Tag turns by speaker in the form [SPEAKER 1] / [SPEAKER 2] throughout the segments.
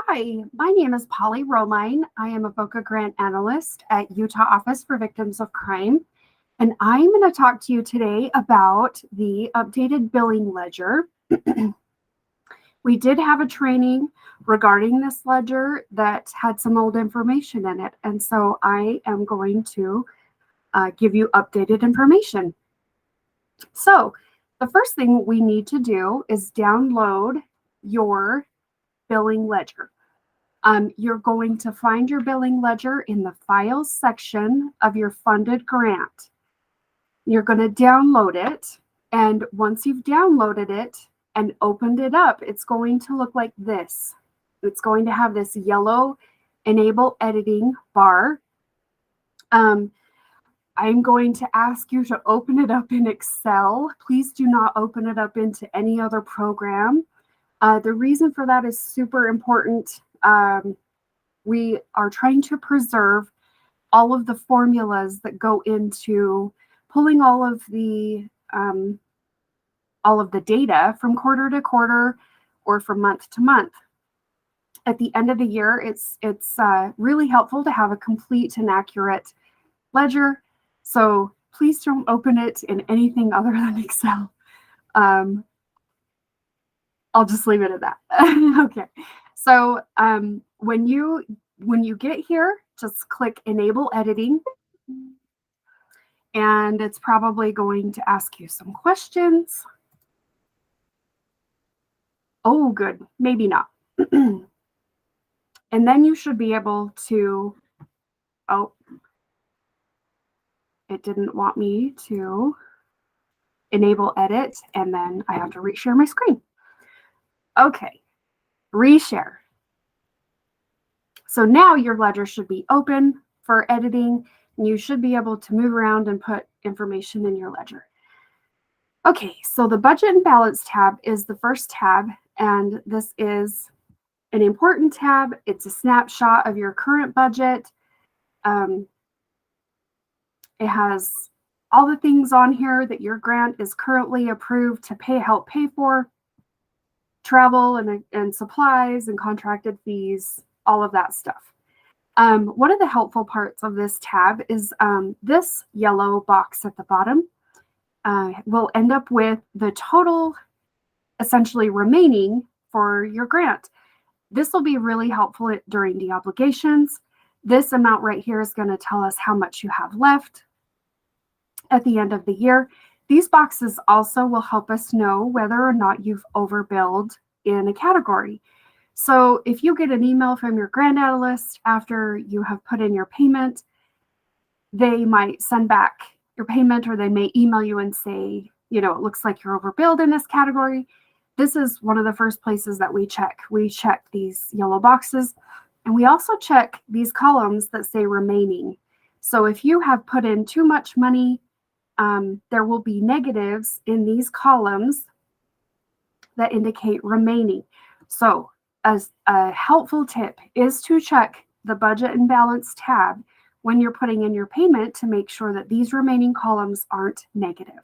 [SPEAKER 1] Hi, my name is Polly Romine. I am a VOCA grant analyst at Utah Office for Victims of Crime. And I'm going to talk to you today about the updated billing ledger. We did have a training regarding this ledger that had some old information in it. And so I am going to give you updated information. So the first thing we need to do is download your billing ledger. You're going to find your billing ledger in the Files section of your funded grant. You're going to download it, and once you've downloaded it and opened it up, it's going to look like this. It's going to have this yellow Enable Editing bar. I'm going to ask you to open it up in Excel. Please do not open it up into any other program. The reason for that is super important. We are trying to preserve all of the formulas that go into pulling all of the data from quarter to quarter or from month to month. At the end of the year, it's really helpful to have a complete and accurate ledger. So please don't open it in anything other than Excel. I'll just leave it at that. Okay. So when you get here, just click Enable Editing, and it's probably going to ask you some questions. Oh, good. Maybe not. And then you should be able to, oh, it didn't want me to enable edit, and then I have to reshare my screen. Okay, reshare. So now your ledger should be open for editing, and you should be able to move around and put information in your ledger. Okay, so the budget and balance tab is the first tab, and this is an important tab. It's a snapshot of your current budget. It has all the things on here that your grant is currently approved to help pay for, travel and supplies and contracted fees, all of that stuff. One of the helpful parts of this tab is this yellow box at the bottom will end up with the total essentially remaining for your grant. This will be really helpful during the obligations. This amount right here is going to tell us how much you have left at the end of the year. These boxes also will help us know whether or not you've overbilled in a category. So if you get an email from your grant analyst after you have put in your payment, they might send back your payment, or they may email you and say, you know, it looks like you're overbilled in this category. This is one of the first places that we check. We check these yellow boxes, and we also check these columns that say remaining. So if you have put in too much money, there will be negatives in these columns that indicate remaining. So as a helpful tip is to check the budget and balance tab when you're putting in your payment to make sure that these remaining columns aren't negative.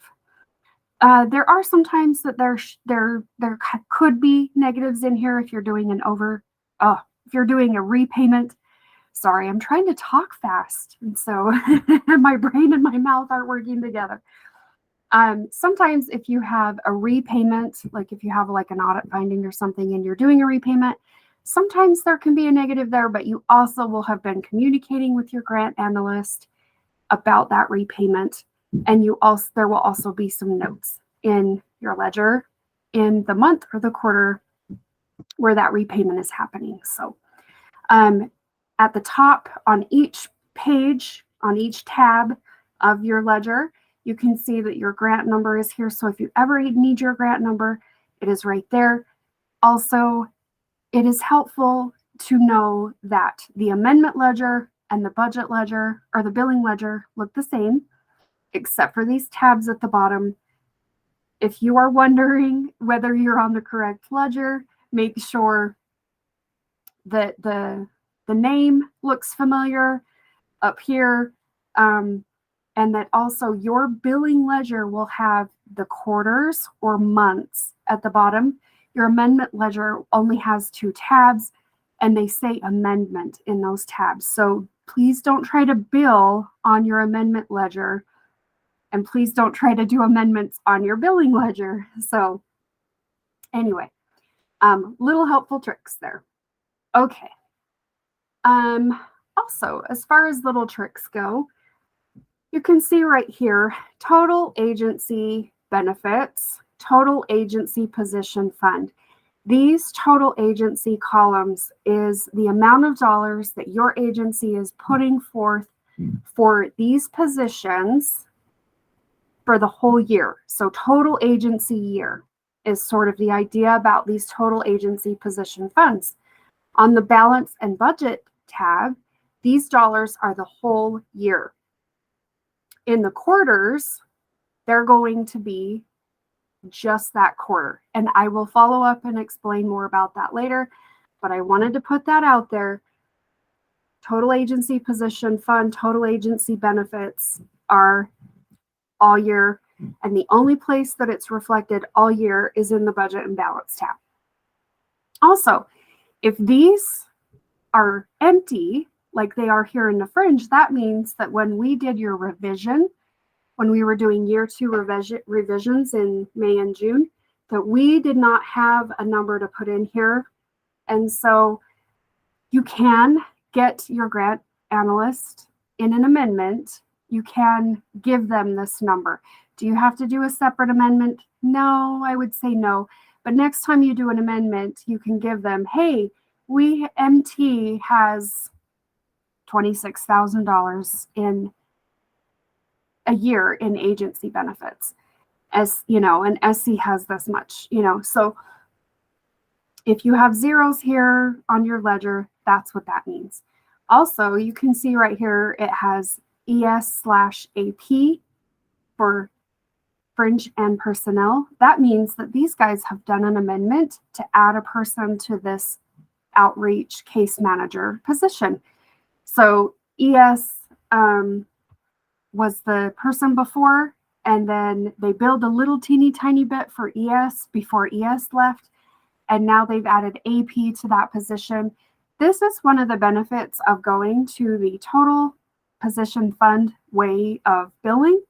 [SPEAKER 1] There are some times that there could be negatives in here if you're doing if you're doing a repayment. Sorry, I'm trying to talk fast, and so my brain and my mouth aren't working together. Sometimes if you have a repayment, like if you have like an audit finding or something and you're doing a repayment, sometimes there can be a negative there, but you also will have been communicating with your grant analyst about that repayment. And there will also be some notes in your ledger in the month or the quarter where that repayment is happening. So at the top on each page, on each tab of your ledger, you can see that your grant number is here. So if you ever need your grant number, it is right there. Also, it is helpful to know that the amendment ledger and the budget ledger or the billing ledger look the same, except for these tabs at the bottom. If you are wondering whether you're on the correct ledger, make sure that the name looks familiar up here, and that also your billing ledger will have the quarters or months at the bottom. Your amendment ledger only has 2 tabs. and they say amendment in those tabs. So please don't try to bill on your amendment ledger, and please don't try to do amendments on your billing ledger. So anyway, little helpful tricks there. Okay. Also, as far as little tricks go, you can see right here, total agency benefits, total agency position fund. These total agency columns is the amount of dollars that your agency is putting forth for these positions for the whole year. So total agency year is sort of the idea about these total agency position funds. On the balance and budget tab, these dollars are the whole year. In the quarters, they're going to be just that quarter. And I will follow up and explain more about that later, but I wanted to put that out there. Total agency position fund, total agency benefits are all year, and the only place that it's reflected all year is in the budget and balance tab. Also, if these are empty, like they are here in the fringe, that means that when we did your revision, when we were doing year 2 revisions in May and June, that we did not have a number to put in here. And so you can get your grant analyst in an amendment. You can give them this number. Do you have to do a separate amendment? No, I would say no. But next time you do an amendment, you can give them, hey, MT has $26,000 in a year in agency benefits, as you know, and SC has this much, so if you have zeros here on your ledger, that's what that means. Also, you can see right here, it has ES/AP for fringe and personnel. That means that these guys have done an amendment to add a person to this outreach case manager position. So ES was the person before, and then they billed a little teeny tiny bit for ES before ES left, and now they've added AP to that position. This is one of the benefits of going to the total position fund way of billing,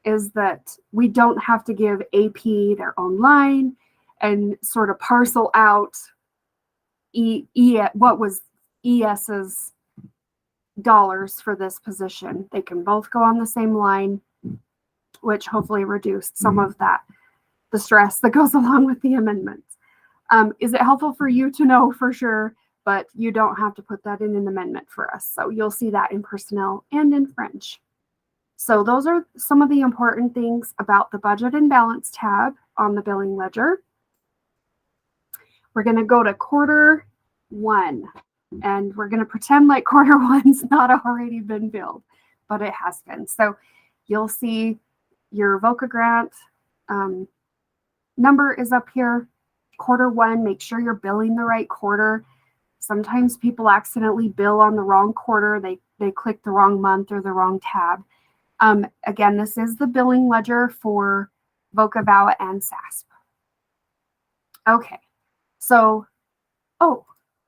[SPEAKER 1] is that we don't have to give AP their own line and sort of parcel out what was ES's dollars for this position. They can both go on the same line, which hopefully reduced some of the stress that goes along with the amendments. Is it helpful for you to know for sure? But you don't have to put that in an amendment for us. So you'll see that in personnel and in fringe. So those are some of the important things about the budget and balance tab on the billing ledger. We're going to go to quarter 1. And we're going to pretend like quarter 1's not already been billed, but it has been. So you'll see your VOCA grant number is up here. Quarter 1, make sure you're billing the right quarter. Sometimes people accidentally bill on the wrong quarter. They click the wrong month or the wrong tab. Again, this is the billing ledger for VOCA, VAWA, and SASP. Okay, so,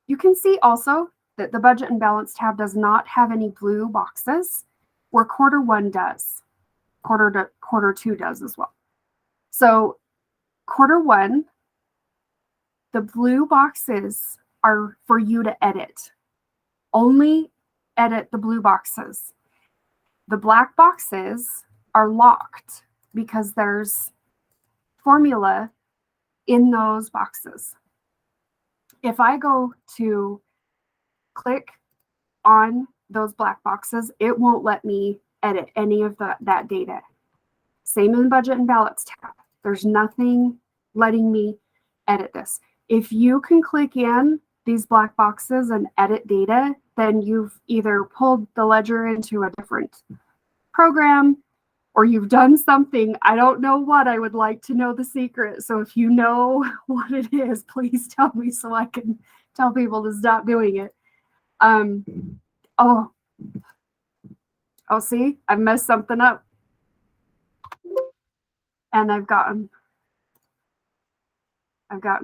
[SPEAKER 1] you can see also that the budget and balance tab does not have any blue boxes, where quarter 1 does. Quarter 2 does as well. So quarter 1, the blue boxes are for you to edit. Only edit the blue boxes. The black boxes are locked because there's formula in those boxes. If I go to click on those black boxes, it won't let me edit any of that data. Same in budget and balance tab. There's nothing letting me edit this. If you can click in these black boxes and edit data, then you've either pulled the ledger into a different program or you've done something. I don't know what. I would like to know the secret. So if you know what it is, please tell me so I can tell people to stop doing it. Oh, see, I've messed something up. And I've gotten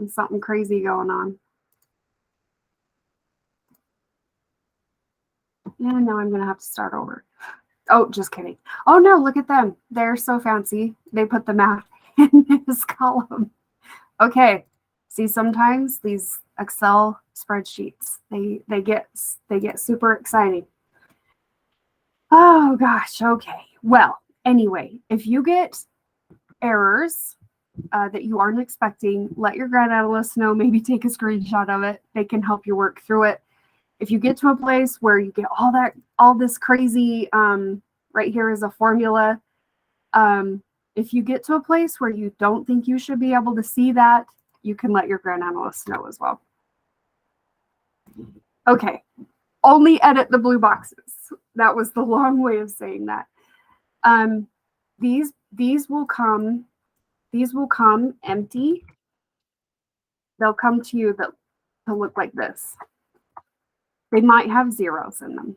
[SPEAKER 1] something crazy going on. And now I'm going to have to start over. Oh, just kidding. Oh no, look at them. They're so fancy. They put the math in this column. Okay. See, sometimes these Excel spreadsheets, they get super exciting. Oh gosh, okay. Well, anyway, if you get errors that you aren't expecting, let your grant analyst know, maybe take a screenshot of it. They can help you work through it. If you get to a place where you get all this crazy, right here is a formula. If you get to a place where you don't think you should be able to see that, you can let your grant analyst know as well. Okay, only edit the blue boxes. That was the long way of saying that. These will come empty. They'll come to you to look like this. They might have zeros in them.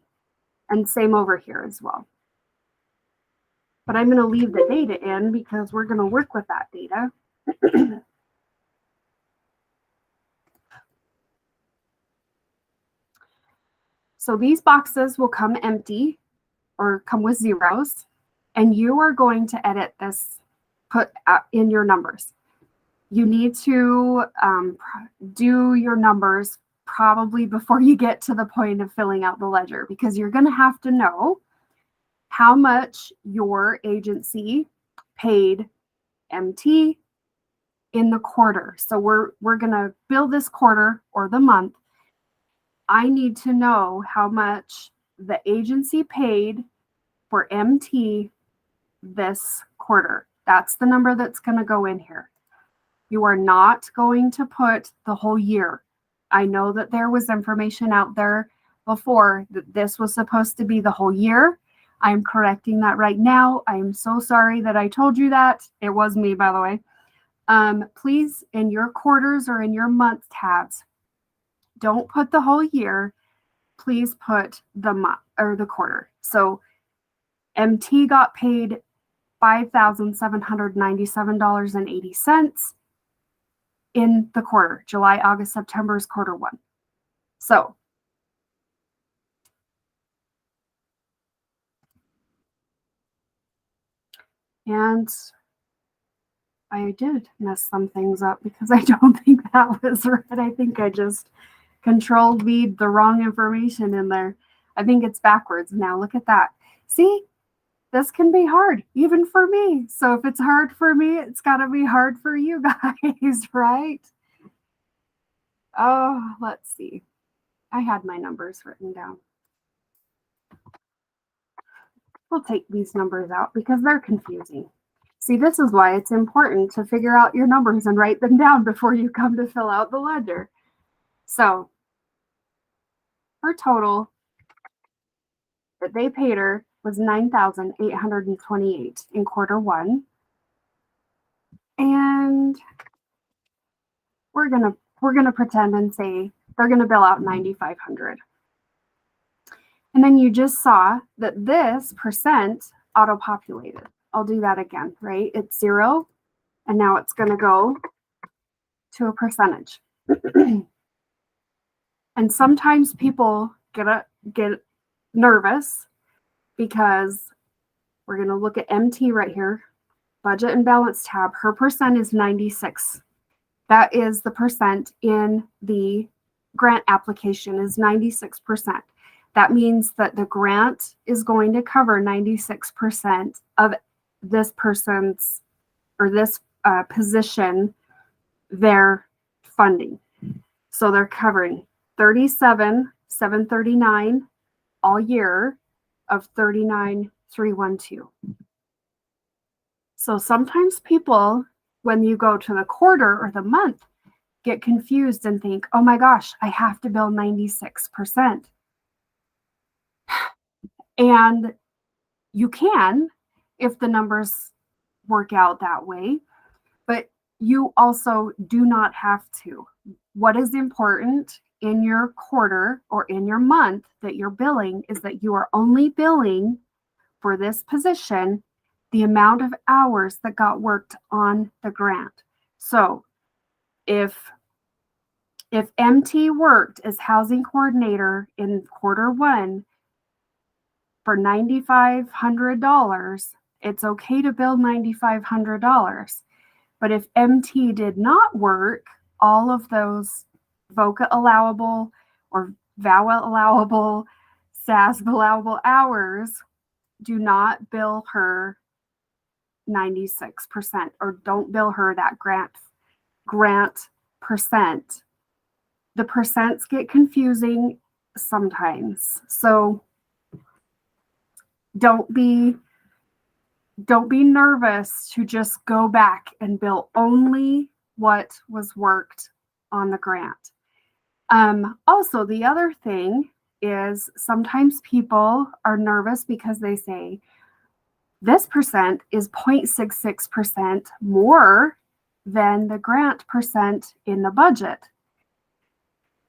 [SPEAKER 1] And same over here as well. But I'm going to leave the data in because we're going to work with that data. So these boxes will come empty or come with zeros, and you are going to edit this, put in your numbers. You need to do your numbers probably before you get to the point of filling out the ledger, because you're going to have to know how much your agency paid MT in the quarter. So we're going to bill this quarter or the month. I need to know how much the agency paid for MT this quarter. That's the number that's going to go in here. You are not going to put the whole year. I know that there was information out there before that this was supposed to be the whole year. I'm correcting that right now. I am so sorry that I told you that. It was me, by the way. Please, in your quarters or in your month tabs, don't put the whole year. Please put the month or the quarter. So MT got paid $5,797.80 in the quarter. July, August, September is quarter one. So and I did mess some things up because I don't think that was right. I think I just Control-V the wrong information in there. I think it's backwards now. Look at that. See, this can be hard, even for me. So if it's hard for me, it's got to be hard for you guys, right? Oh, let's see. I had my numbers written down. We'll take these numbers out because they're confusing. See, this is why it's important to figure out your numbers and write them down before you come to fill out the ledger. So her total that they paid her was $9,828 in quarter one. And we're gonna pretend and say they're gonna bill out $9,500. And then you just saw that this percent auto-populated. I'll do that again, right? It's 0, and now it's gonna go to a percentage. And sometimes people get nervous because we're going to look at MT right here, budget and balance tab. Her percent is 96. That is the percent in the grant application is 96%. That means that the grant is going to cover 96% of this person's or this position, their funding. So they're covering 37,739 all year of 39,312. So sometimes people, when you go to the quarter or the month, get confused and think, oh my gosh, I have to bill 96%. And you can if the numbers work out that way, but you also do not have to. What is important in your quarter or in your month that you're billing is that you are only billing for this position the amount of hours that got worked on the grant. So if MT worked as housing coordinator in quarter one, for $9,500, it's okay to bill $9,500. But if MT did not work, all of those VOCA allowable or VAWA allowable, SASB allowable hours, do not bill her 96% or don't bill her that grant percent. The percents get confusing sometimes. So don't be nervous to just go back and bill only what was worked on the grant. Also, the other thing is sometimes people are nervous because they say this percent is 0.66% more than the grant percent in the budget.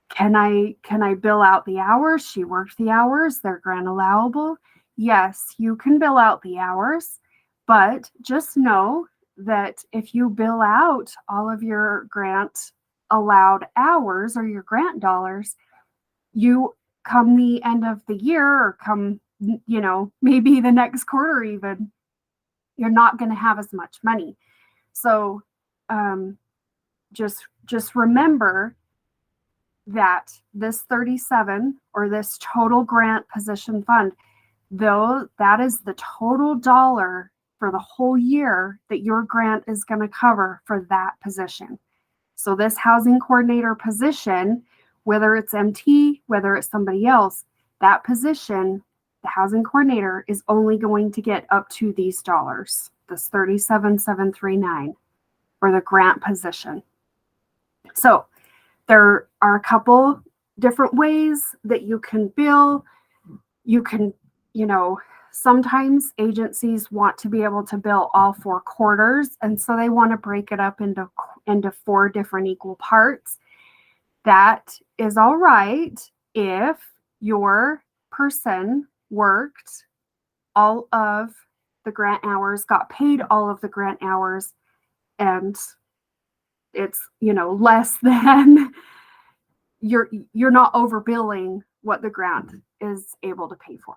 [SPEAKER 1] Can I bill out the hours? She worked the hours, they're grant allowable. Yes, you can bill out the hours, but just know that if you bill out all of your grant allowed hours or your grant dollars, you come the end of the year or come, maybe the next quarter even, you're not going to have as much money. So just remember that this 37 or this total grant position fund, though that is the total dollar for the whole year that your grant is going to cover for that position. So this housing coordinator position, whether it's MT, whether it's somebody else, that position, the housing coordinator is only going to get up to these dollars, this 37,739 for the grant position. So there are a couple different ways that you can bill. You can, sometimes agencies want to be able to bill all 4 quarters, and so they want to break it up into 4 different equal parts. That is all right if your person worked all of the grant hours, got paid all of the grant hours, and it's, less than you're not overbilling what the grant is able to pay for.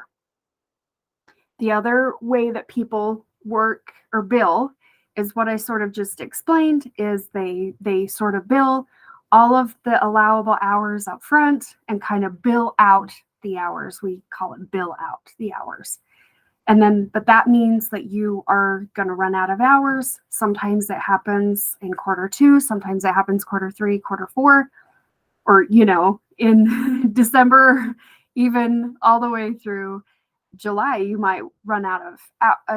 [SPEAKER 1] The other way that people work or bill is what I sort of just explained, is they sort of bill all of the allowable hours up front and kind of bill out the hours. We call it bill out the hours. And then, but that means that you are going to run out of hours. Sometimes it happens in quarter 2, sometimes it happens quarter 3, quarter 4, or, in December, even all the way through July, you might run out of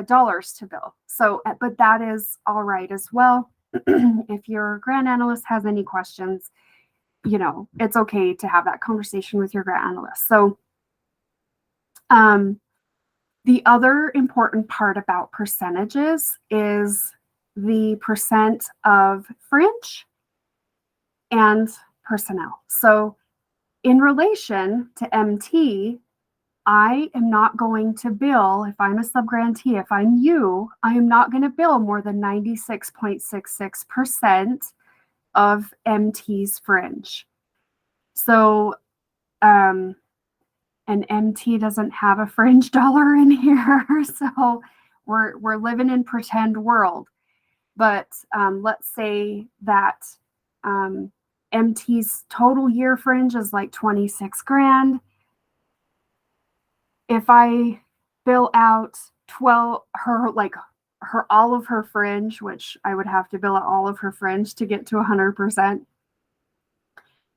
[SPEAKER 1] dollars to bill. So, but that is all right as well. If your grant analyst has any questions, it's okay to have that conversation with your grant analyst. So, the other important part about percentages is the percent of fringe and personnel. So in relation to MT, I am not going to bill, if I'm a subgrantee, if I'm you, I am not going to bill more than 96.66% of MT's fringe. So, and MT doesn't have a fringe dollar in here, so we're living in pretend world. But let's say that MT's total year fringe is like 26 grand. If I bill out all of her fringe, which I would have to bill out all of her fringe to get to 100%,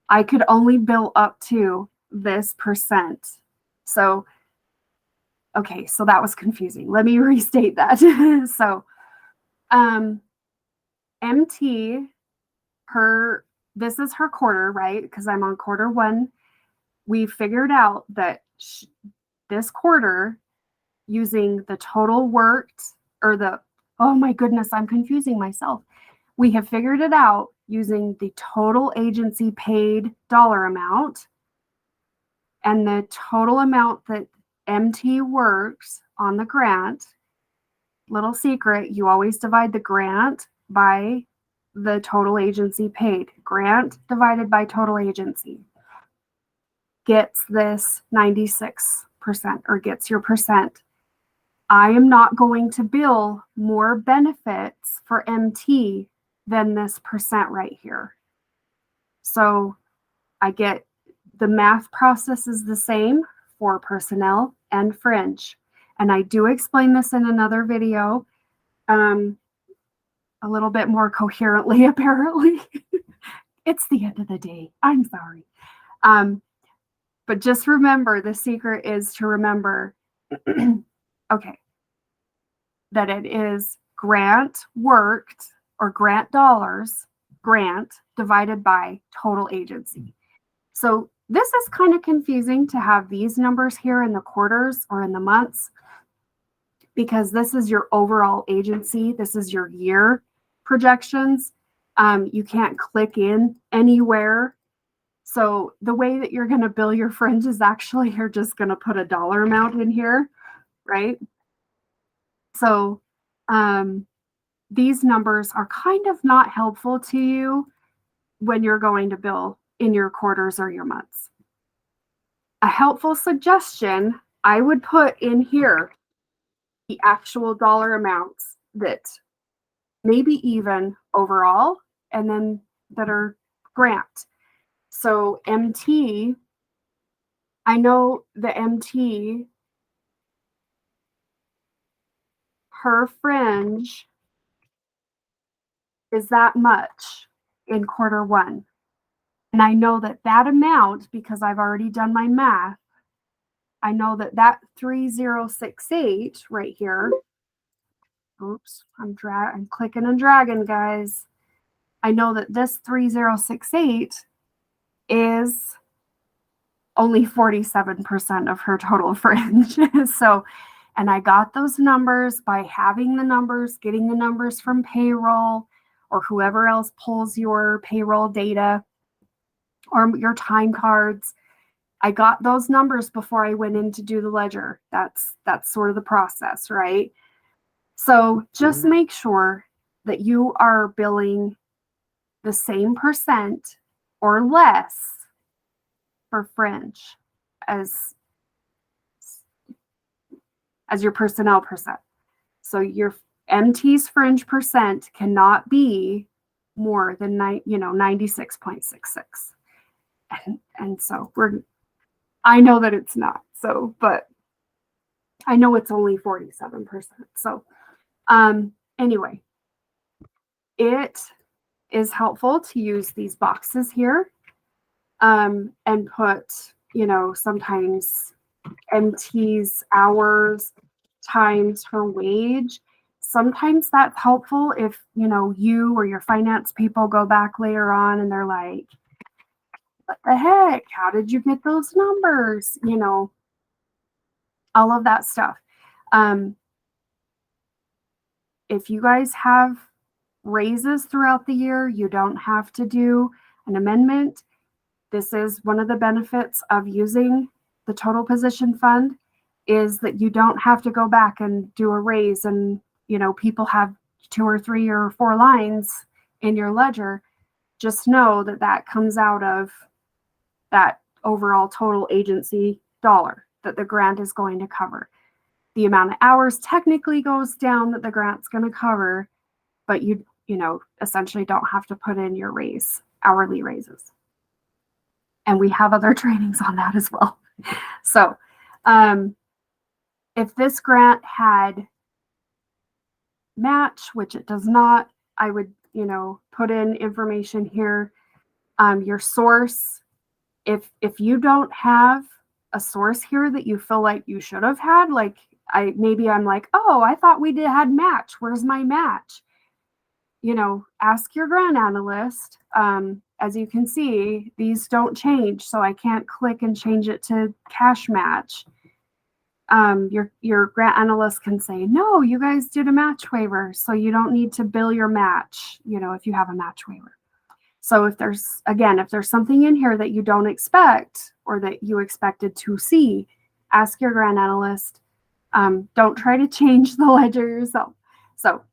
[SPEAKER 1] I could only bill up to this percent. So, okay, so that was confusing. Let me restate that. So, MT, this is her quarter, right? Because I'm on quarter 1. We figured out that this quarter, using the total worked, or oh my goodness, I'm confusing myself. We have figured it out using the total agency paid dollar amount and the total amount that MT works on the grant. Little secret, you always divide the grant by the total agency paid. Grant divided by total agency gets this 96 percent or gets your percent. I am not going to bill more benefits for MT than this percent right here. So I get the math process is the same for personnel and fringe. And I do explain this in another video a little bit more coherently, apparently. It's the end of the day. I'm sorry. But just remember, the secret is to remember, okay, that it is grant worked or grant dollars, grant divided by total agency. So this is kind of confusing to have these numbers here in the quarters or in the months, because this is your overall agency. This is your year projections. You can't click in anywhere. So the way that you're going to bill your fringe is actually you're just going to put a dollar amount in here, right? So these numbers are kind of not helpful to you when you're going to bill in your quarters or your months. A helpful suggestion, I would put in here the actual dollar amounts that maybe even overall and then that are grant. So MT, I know the MT, her fringe is that much in quarter one. And I know that that amount, because I've already done my math, I know that that 3068 right here, oops, I'm clicking and dragging, guys. I know that this 3068 is only 47% of her total fringe. So, and I got those numbers by having the numbers, getting the numbers from payroll or whoever else pulls your payroll data or your time cards. I got those numbers before I went in to do the ledger. That's sort of the process, right? So just make sure that you are billing the same percent or less for fringe as your personnel percent. So your MT's fringe percent cannot be more than 96.66. And so I know that it's not, so, but I know it's only 47%. So anyway, it is helpful to use these boxes here and put, sometimes MT's hours times her wage. Sometimes that's helpful if, you or your finance people go back later on and they're like, what the heck? How did you get those numbers? All of that stuff. If you guys have raises throughout the year, you don't have to do an amendment. This is one of the benefits of using the total position fund, is that you don't have to go back and do a raise and, people have 2 or 3 or 4 lines in your ledger. Just know that that comes out of that overall total agency dollar that the grant is going to cover. The amount of hours technically goes down that the grant's going to cover, but you essentially don't have to put in your hourly raises. And we have other trainings on that as well. So if this grant had match, which it does not, I would, put in information here. Your source, if you don't have a source here that you feel like you should have had, like I'm like, oh, I thought we had match. Where's my match? Ask your grant analyst. As you can see, these don't change, so I can't click and change it to cash match. Your grant analyst can say, no, you guys did a match waiver, so you don't need to bill your match, if you have a match waiver. So if there's something in here that you don't expect or that you expected to see, ask your grant analyst. Don't try to change the ledger yourself. So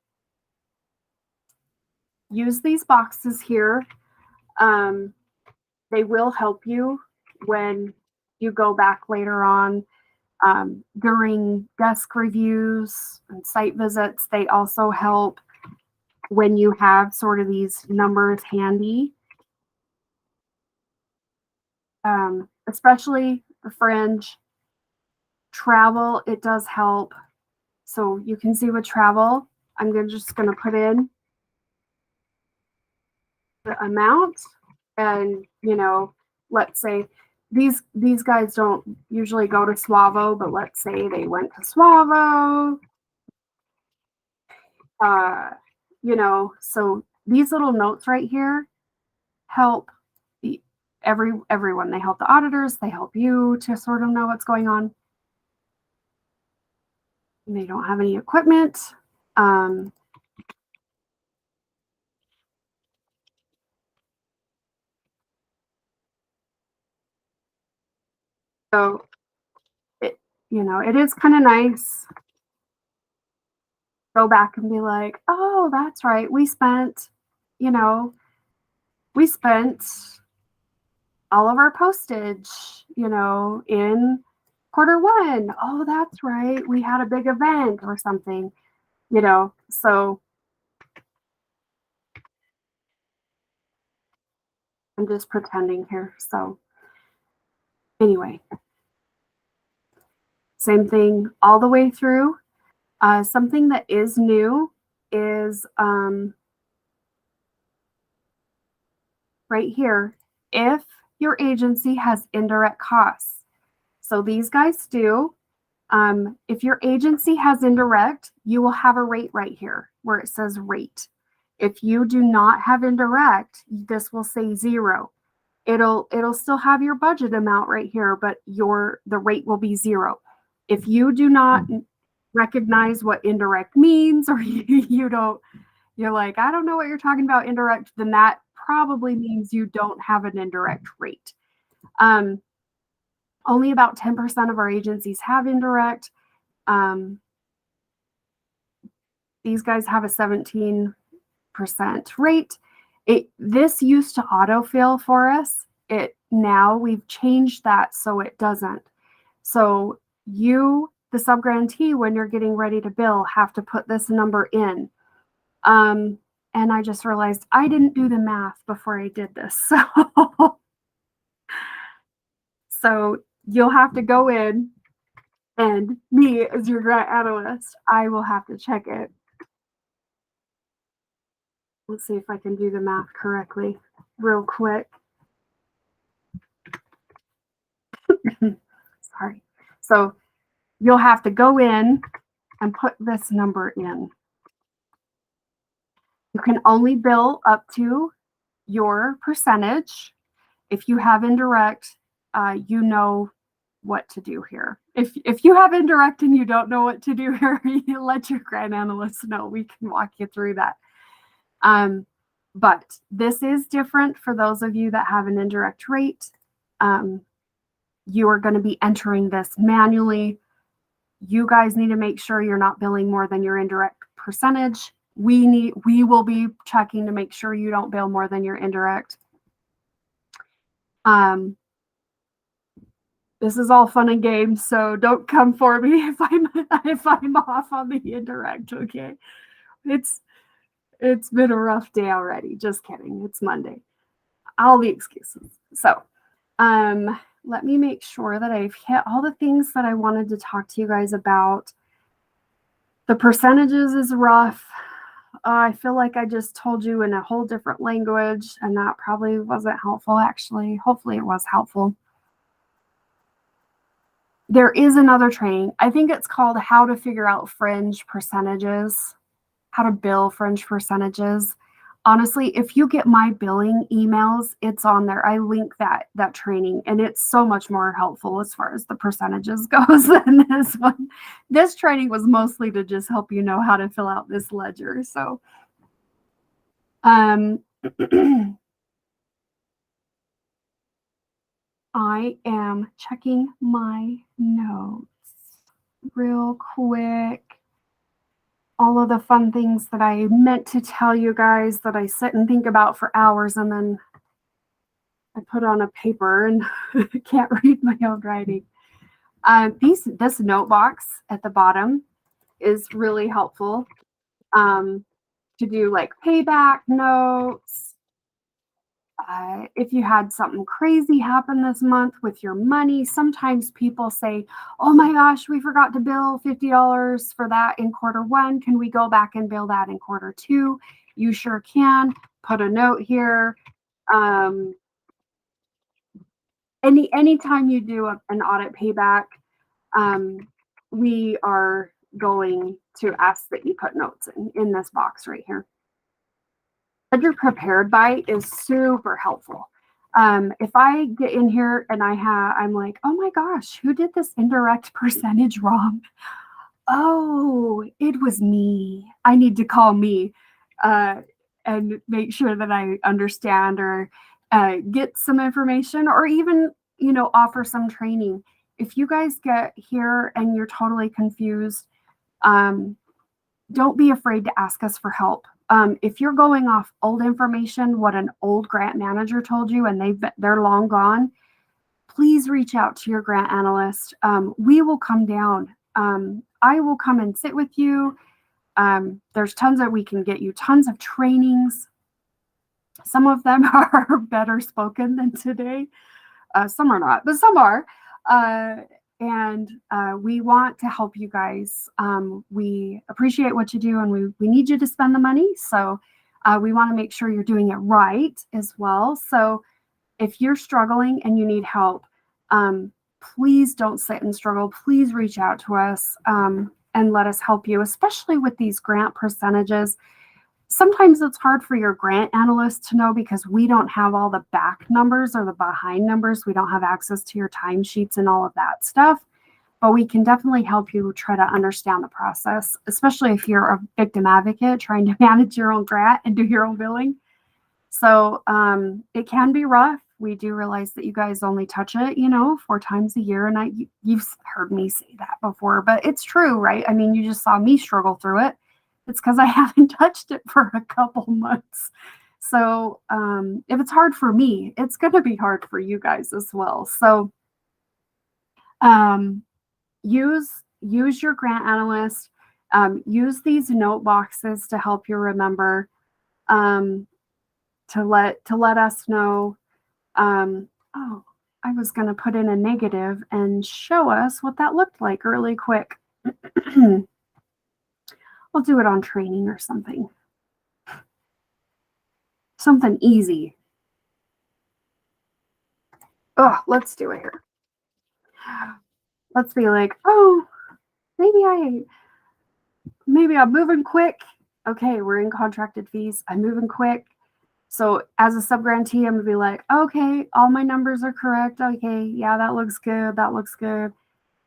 [SPEAKER 1] use these boxes here. They will help you when you go back later on During desk reviews and site visits, they also help when you have sort of these numbers handy. Especially the fringe. Travel, it does help. So you can see with travel, I'm just going to put in the amount, and let's say these guys don't usually go to Suavo, but let's say they went to Suavo. So these little notes right here help everyone. They help the auditors, they help you to sort of know what's going on. And they don't have any equipment. So it is kind of nice. Go back and be like, oh, that's right. We spent all of our postage, in Q1. Oh, that's right. We had a big event or something, so I'm just pretending here. So anyway, same thing all the way through. Something that is new is right here, if your agency has indirect costs. So these guys do. If your agency has indirect, you will have a rate right here where it says rate. If you do not have indirect, this will say 0. It'll still have your budget amount right here, but the rate will be 0. If you do not recognize what indirect means, or you're like, I don't know what you're talking about indirect, then that probably means you don't have an indirect rate. Only about 10% of our agencies have indirect. These guys have a 17% rate. This used to autofill for us. Now we've changed that so it doesn't. So you, the subgrantee, when you're getting ready to bill, have to put this number in. And I just realized I didn't do the math before I did this. So you'll have to go in, and me as your grant analyst, I will have to check it. Let's see if I can do the math correctly real quick. Sorry. So you'll have to go in and put this number in. You can only bill up to your percentage. If you have indirect, you know what to do here. If you have indirect and you don't know what to do here, you let your grant analyst know. We can walk you through that. But this is different for those of you that have an indirect rate. You are going to be entering this manually. You guys need to make sure you're not billing more than your indirect percentage. We will be checking to make sure you don't bill more than your indirect. This is all fun and games, so don't come for me if I'm off on the indirect, okay? It's been a rough day already. Just kidding. It's Monday. All the excuses. So, let me make sure that I've hit all the things that I wanted to talk to you guys about. The percentages is rough. I feel like I just told you in a whole different language, and that probably wasn't helpful, actually. Hopefully it was helpful. There is another training. I think it's called How to Figure Out Fringe Percentages, How to Bill Fringe Percentages. Honestly, if you get my billing emails, it's on there. I link that training, and it's so much more helpful as far as the percentages goes than this one. This training was mostly to just help you know how to fill out this ledger. So, I am checking my notes real quick. All of the fun things that I meant to tell you guys that I sit and think about for hours, and then I put on a paper and can't read my own writing. This note box at the bottom is really helpful to do like payback notes. If you had something crazy happen this month with your money, sometimes people say, oh my gosh, we forgot to bill $50 for that in quarter 1. Can we go back and bill that in quarter 2? You sure can. Put a note here. Anytime you do an audit payback, we are going to ask that you put notes in this box right here. Ledger prepared by is super helpful. If I get in here and I'm like, oh my gosh, who did this indirect percentage wrong? Oh, it was me. I need to call me and make sure that I understand or get some information or even, offer some training. If you guys get here and you're totally confused, don't be afraid to ask us for help. If you're going off old information, what an old grant manager told you, and they're long gone, please reach out to your grant analyst. We will come down. I will come and sit with you. There's tons that we can get you, tons of trainings. Some of them are better spoken than today. Some are not, but some are. And we want to help you guys. We appreciate what you do, and we need you to spend the money. So we want to make sure you're doing it right as well. So if you're struggling and you need help, please don't sit and struggle. Please reach out to us and let us help you, especially with these grant percentages. Sometimes it's hard for your grant analyst to know because we don't have all the back numbers or the behind numbers. We don't have access to your timesheets and all of that stuff, but we can definitely help you try to understand the process, especially if you're a victim advocate trying to manage your own grant and do your own billing. So it can be rough. We do realize that you guys only touch it, 4 times a year. And you've heard me say that before, but it's true, right? I mean, you just saw me struggle through it. It's because I haven't touched it for a couple months. So if it's hard for me, it's going to be hard for you guys as well. So use your grant analyst. Use these note boxes to help you remember, to let us know. Oh, I was going to put in a negative and show us what that looked like really quick. I'll do it on training or something. Something easy. Oh, let's do it here. Let's be like, oh, maybe I'm moving quick. Okay, we're in contracted fees. I'm moving quick. So as a subgrantee, I'm gonna be like, okay, all my numbers are correct. Okay, yeah, that looks good. That looks good.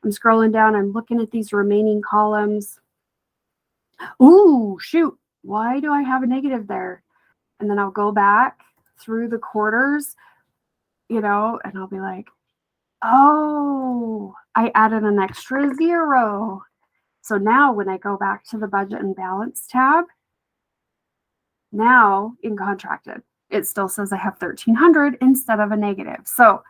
[SPEAKER 1] I'm scrolling down. I'm looking at these remaining columns. Ooh, shoot. Why do I have a negative there? And then I'll go back through the quarters, and I'll be like, oh, I added an extra 0. So now when I go back to the budget and balance tab, now in contracted, it still says I have 1,300 instead of a negative. So,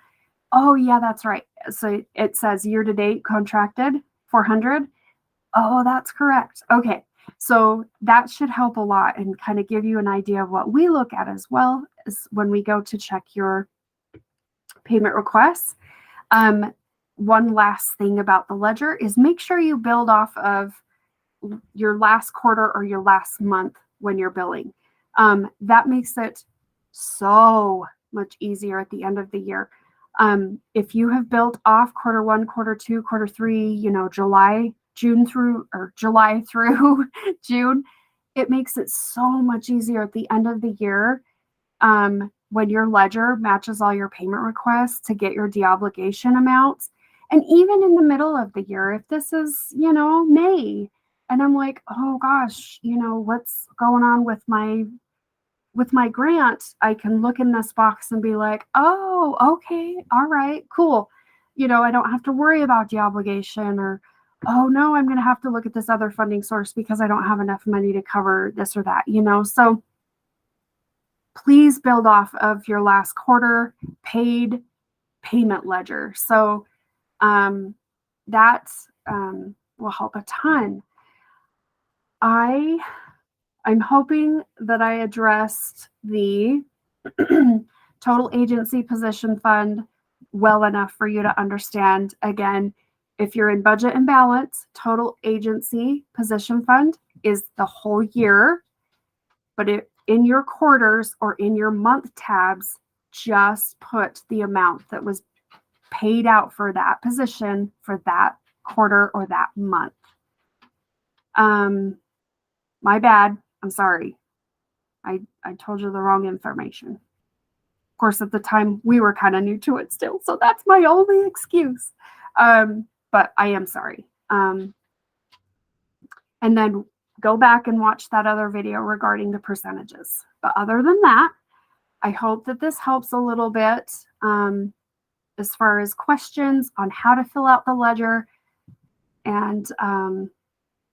[SPEAKER 1] oh yeah, that's right. So it says year to date contracted 400. Oh, that's correct. Okay. So that should help a lot and kind of give you an idea of what we look at as well as when we go to check your payment requests. One last thing about the ledger is make sure you build off of your last quarter or your last month when you're billing. That makes it so much easier at the end of the year. If you have built off quarter 1, quarter 2, quarter 3, July through June, it makes it so much easier at the end of the year when your ledger matches all your payment requests to get your deobligation amounts. And even in the middle of the year, if this is, May, and I'm like, oh gosh, what's going on with my grant, I can look in this box and be like, oh, okay, all right, cool. I don't have to worry about deobligation or, oh no, I'm going to have to look at this other funding source because I don't have enough money to cover this or that, So please build off of your last quarter paid payment ledger. So that will help a ton. I'm hoping that I addressed the total agency position fund well enough for you to understand. Again, if you're in budget and balance, total agency position fund is the whole year, but in your quarters or in your month tabs, just put the amount that was paid out for that position for that quarter or that month. My bad. I'm sorry. I told you the wrong information. Of course, at the time, we were kind of new to it still, so that's my only excuse. But I am sorry. And then go back and watch that other video regarding the percentages. But other than that, I hope that this helps a little bit as far as questions on how to fill out the ledger. And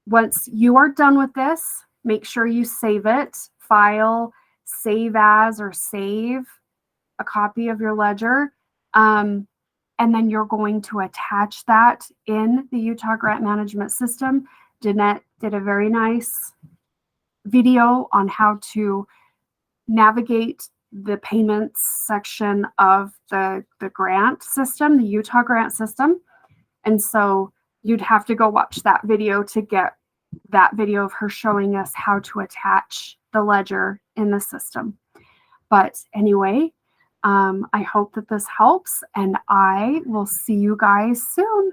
[SPEAKER 1] once you are done with this, make sure you save it, file, save as, or save a copy of your ledger. And then you're going to attach that in the Utah Grant Management System. Danette did a very nice video on how to navigate the payments section of the grant system, the Utah grant system. And so you'd have to go watch that video to get that video of her showing us how to attach the ledger in the system. But anyway, I hope that this helps, and I will see you guys soon.